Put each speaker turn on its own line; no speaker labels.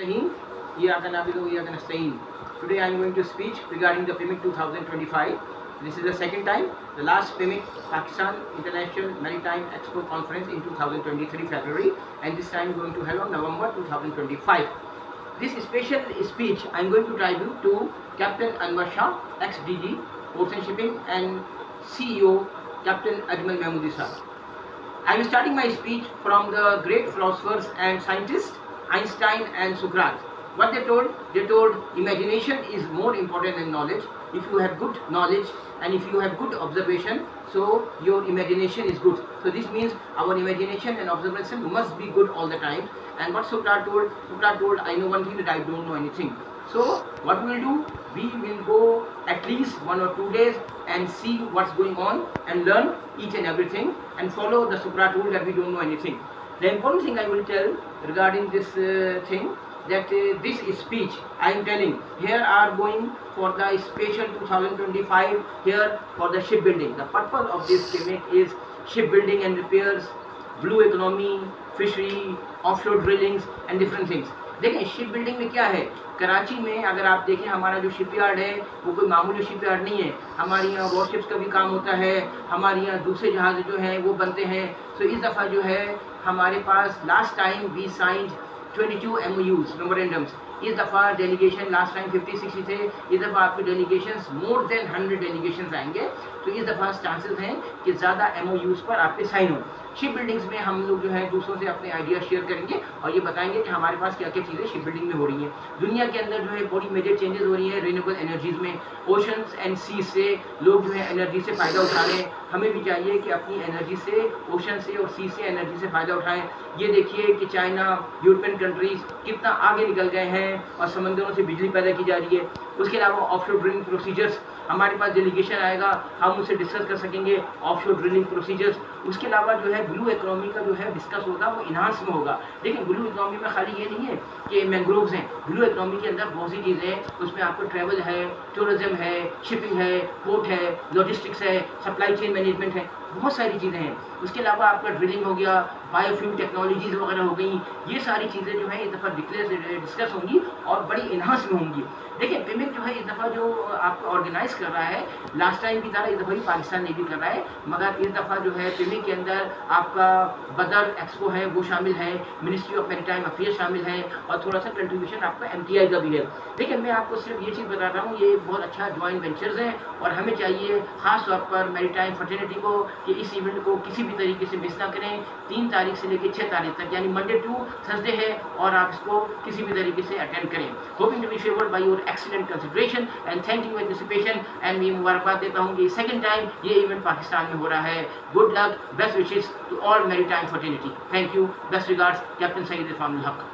Nasta'in. Iyyaka na'budu wa iyyaka nasta'in. Today I am going to speak regarding the PMIC 2025. This is the second time. The last PMIC Pakistan International Maritime Expo Conference in 2023 February, and this time going to held on November 2025. This special speech I am going to tribute to Captain Anwar Shah, ex-DG, Ocean Shipping, and CEO Captain Ajmal Mahmoodi Sir. I am starting my speech from the great philosophers and scientists Einstein and Socrates. What they told imagination is more important than knowledge. If you have good knowledge and if you have good observation, so your imagination is good. So this means our imagination and observation must be good all the time. And what Socrates told, I know one thing, that I don't know anything. So what we will do, we will go at least 1 or 2 days and see what's going on and learn each and everything and follow the Socrates rule that we don't know anything. The important thing I will tell regarding this thing, that this speech I am telling, here are going for the special 2025 here for the shipbuilding. The purpose of this PMIC is shipbuilding and repairs, blue economy, fishery, offshore drillings and different things. देखें ship building में क्या है, कराची में अगर आप देखें हमारा जो शिपयार्ड है वो कोई मामूली शिपयार्ड नहीं है. हमारे यहाँ वॉरशिप्स का भी काम होता है, हमारे यहाँ दूसरे जहाज़ जो हैं वो बनते हैं. सो इस दफ़ा जो है हमारे पास last time we signed 22 MOUs memorandums. इस दफ़ा डेलीगेशन लास्ट टाइम 50-60 थे, इस दफ़ा आपके डेलीगेशंस मोर देन 100 डेलीगेशंस आएंगे. तो इस दफ़ा चांसेस हैं कि ज़्यादा MOUs पर आपके साइन हो. शिप बिल्डिंग्स में हम लोग जो है दूसरों से अपने आइडिया शेयर करेंगे और ये बताएंगे कि हमारे पास क्या क्या चीज़ें शिप बिल्डिंग में हो रही हैं. दुनिया के अंदर जो है बड़ी मेजर चेंजेस हो रही हैं रिन्यूएबल एनर्जीज़ में. ओशंस एंड सी से लोग जो है एनर्जी से फ़ायदा उठा रहे हैं. हमें भी चाहिए कि अपनी एनर्जी से, ओशन से और सी से एनर्जी से फ़ायदा उठाएं. ये देखिए कि चाइना, यूरोपियन कंट्रीज़ कितना आगे निकल गए हैं और समंदरों से बिजली पैदा की जा रही है. उसके अलावा ऑफशोर ड्रिलिंग प्रोसीजर्स, हमारे पास डेलीगेशन आएगा, हम उससे डिस्कस कर सकेंगे ऑफशोर ड्रिलिंग प्रोसीजर्स. उसके अलावा जो है ब्लू इकोनॉमी का जो है डिस्कस होगा वो इन्हांस में होगा. लेकिन ब्लू इकोनॉमी में खाली ये नहीं है कि मैंग्रोव्स हैं. ब्लू इकोनॉमी के अंदर बहुत सी चीज़ें हैं. उसमें आपको ट्रैवल है, टूरिज्म है, शिपिंग है, पोर्ट है, लॉजिस्टिक्स है, सप्लाई चेन मैनेजमेंट है, बहुत सारी चीज़ें हैं. उसके अलावा आपका ड्रिलिंग हो गया, बायोफ्यूल टेक्नोलॉजीज़ वगैरह हो गई. ये सारी चीज़ें जो है इस दफ़ा डिस्कस होंगी और बड़ी इन्हांस में होंगी. देखिए PMIC जो है इस दफ़ा जो आपको ऑर्गेनाइज कर रहा है, लास्ट टाइम की तरह इस दफ़ा भी पाकिस्तान ने भी कर रहा है, मगर इस दफ़ा जो है PMIC के अंदर आपका बदर एक्सपो है वो शामिल है, मिनिस्ट्री ऑफ मैरीटाइम अफेयर्स शामिल है और थोड़ा सा कंट्रीब्यूशन आपका MTI का भी है. लेकिन मैं आपको सिर्फ ये चीज़ बता रहा हूँ, ये बहुत अच्छा जॉइंट वेंचर्स हैं और हमें चाहिए ख़ास तौर पर मैरीटाइम फर्टिलिटी को कि इस इवेंट को किसी भी तरीके से मिस ना करें. 3 तारीख से लेकर 6 तारीख तक, यानी मंडे टू थर्सडे है और आप इसको किसी भी तरीके से अटेंड करें. Hoping to be favoured by your excellent consideration and thank you anticipation. And मैं मुबारकबाद देता हूँ कि सेकंड टाइम ये इवेंट पाकिस्तान में हो रहा है. Good luck, best wishes to all maritime fertility. Thank you, best regards, captain Saeed Irfan ul हक.